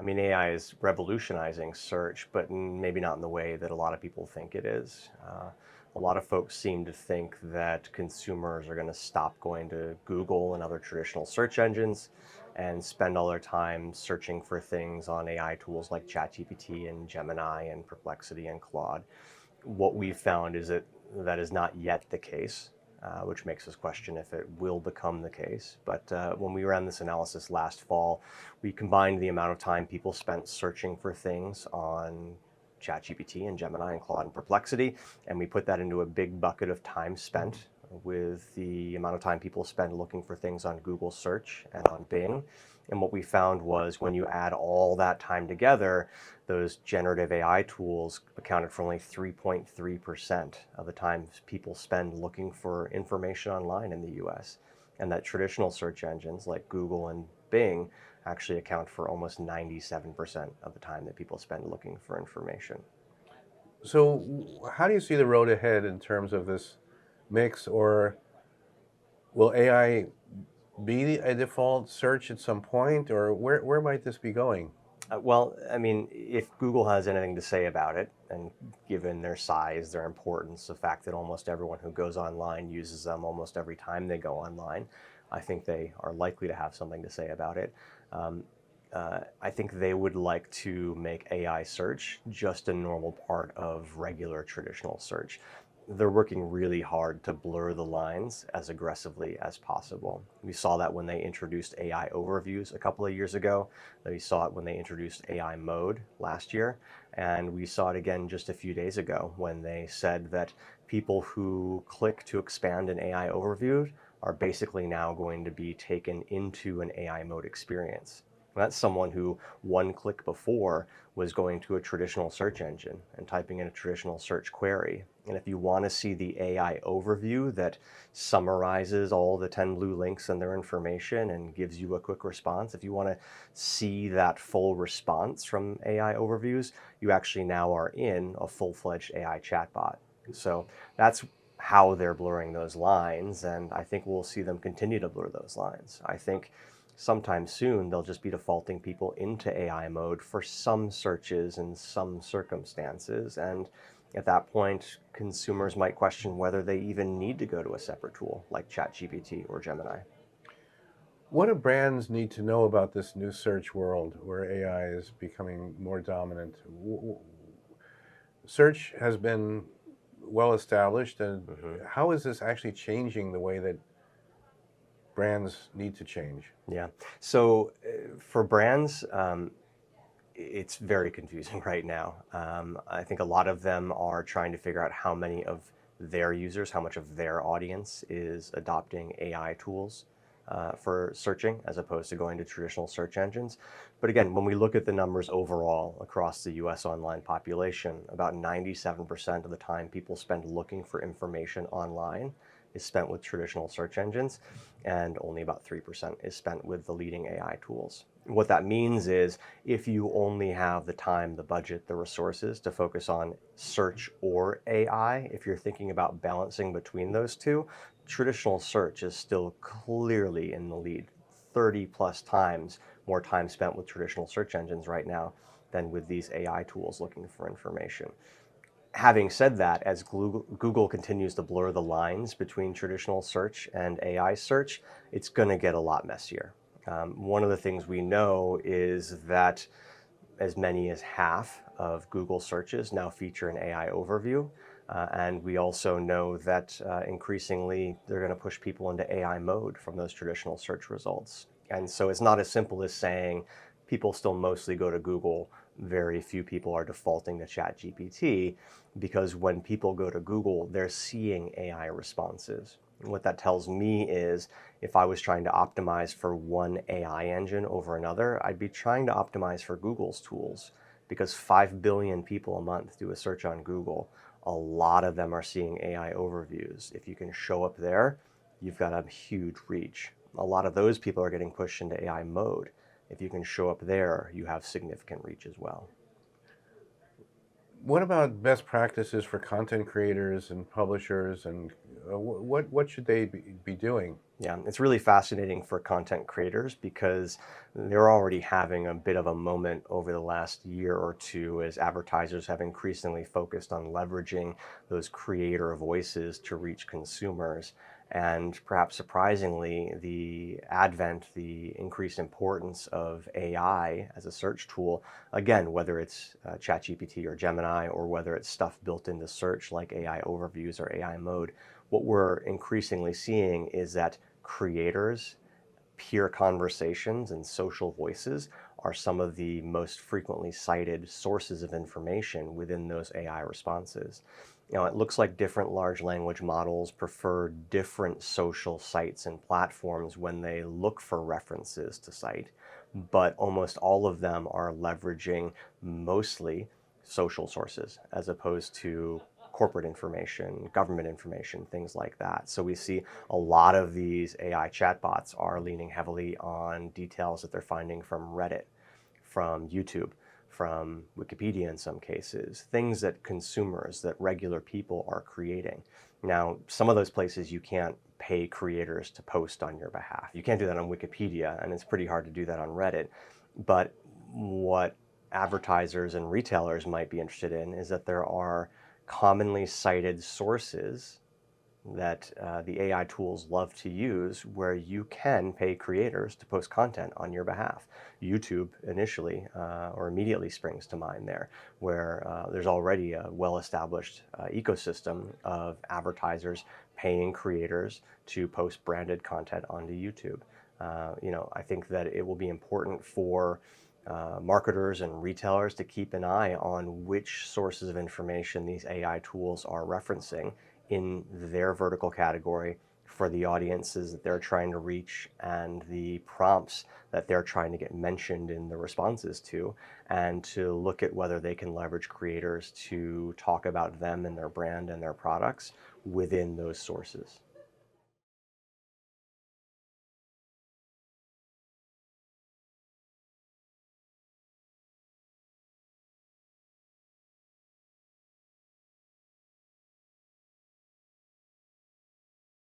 I mean, AI is revolutionizing search, but maybe not in the way that a lot of people think it is. A lot of folks seem to think that consumers are going to stop going to Google and other traditional search engines and spend all their time searching for things on AI tools like ChatGPT and Gemini and Perplexity and Claude. What we've found is that that is not yet the case, which makes us question if it will become the case. But when we ran this analysis last fall, we combined the amount of time people spent searching for things on ChatGPT and Gemini and Claude and Perplexity, and we put that into a big bucket of time spent with the amount of time people spend looking for things on Google search and on Bing. And what we found was when you add all that time together, those generative AI tools accounted for only 3.3% of the time people spend looking for information online in the US. And that traditional search engines like Google and Bing actually account for almost 97% of the time that people spend looking for information. So how do you see the road ahead in terms of this mix, or will AI be a default search at some point, or where might this be going? Well, I mean, if Google has anything to say about it, and given their size, their importance, the fact that almost everyone who goes online uses them almost every time they go online, I think they are likely to have something to say about it. Um, I think they would like to make AI search just a normal part of regular traditional search. They're working really hard to blur the lines as aggressively as possible. We saw that when they introduced AI overviews a couple of years ago. We saw it when they introduced AI mode last year. And we saw it again just a few days ago when they said that people who click to expand an AI overview are basically now going to be taken into an AI mode experience. That's someone who one click before was going to a traditional search engine and typing in a traditional search query. And if you want to see the AI overview that summarizes all the 10 blue links and their information and gives you a quick response, if you want to see that full response from AI overviews, you actually now are in a full-fledged AI chatbot. So that's how they're blurring those lines, and I think we'll see them continue to blur those lines. I think sometime soon they'll just be defaulting people into AI mode for some searches and some circumstances, and at that point consumers might question whether they even need to go to a separate tool like ChatGPT or Gemini. What do brands need to know about this new search world where AI is becoming more dominant? Search has been well established, and how is this actually changing the way that brands need to change? Yeah. So for brands, it's very confusing right now. I think a lot of them are trying to figure out how many of their users, how much of their audience is adopting AI tools for searching as opposed to going to traditional search engines. But again, when we look at the numbers overall across the US online population, about 97% of the time people spend looking for information online is spent with traditional search engines, and only about 3% is spent with the leading AI tools. What that means is if you only have the time, the budget, the resources to focus on search or AI, if you're thinking about balancing between those two, traditional search is still clearly in the lead. 30 plus times more time spent with traditional search engines right now than with these AI tools looking for information. Having said that, as Google continues to blur the lines between traditional search and AI search, it's going to get a lot messier. One of the things we know is that as many as half of Google searches now feature an AI overview. And we also know that increasingly they're going to push people into AI mode from those traditional search results. And so it's not as simple as saying people still mostly go to Google, very few people are defaulting to ChatGPT, because when people go to Google, they're seeing AI responses. And what that tells me is if I was trying to optimize for one AI engine over another, I'd be trying to optimize for Google's tools, because 5 billion people a month do a search on Google. A lot of them are seeing AI overviews. If you can show up there, you've got a huge reach. A lot of those people are getting pushed into AI mode. If you can show up there, you have significant reach as well. What about best practices for content creators and publishers, and what should they be doing? Yeah, it's really fascinating for content creators because they're already having a bit of a moment over the last year or two as advertisers have increasingly focused on leveraging those creator voices to reach consumers. And perhaps surprisingly, the advent, the increased importance of AI as a search tool, again, whether it's ChatGPT or Gemini, or whether it's stuff built into search like AI overviews or AI mode, what we're increasingly seeing is that creators, peer conversations, and social voices are some of the most frequently cited sources of information within those AI responses. It looks like different large language models prefer different social sites and platforms when they look for references to cite, but almost all of them are leveraging mostly social sources as opposed to corporate information, government information, things like that. So we see a lot of these AI chatbots are leaning heavily on details that they're finding from Reddit, from YouTube, from Wikipedia in some cases, things that consumers, that regular people are creating. Now, some of those places you can't pay creators to post on your behalf. You can't do that on Wikipedia, and it's pretty hard to do that on Reddit. But what advertisers and retailers might be interested in is that there are commonly cited sources that the AI tools love to use where you can pay creators to post content on your behalf. YouTube initially or immediately springs to mind there, where there's already a well-established ecosystem of advertisers paying creators to post branded content onto YouTube. I think that it will be important for marketers and retailers to keep an eye on which sources of information these AI tools are referencing in their vertical category for the audiences that they're trying to reach and the prompts that they're trying to get mentioned in the responses to, and to look at whether they can leverage creators to talk about them and their brand and their products within those sources.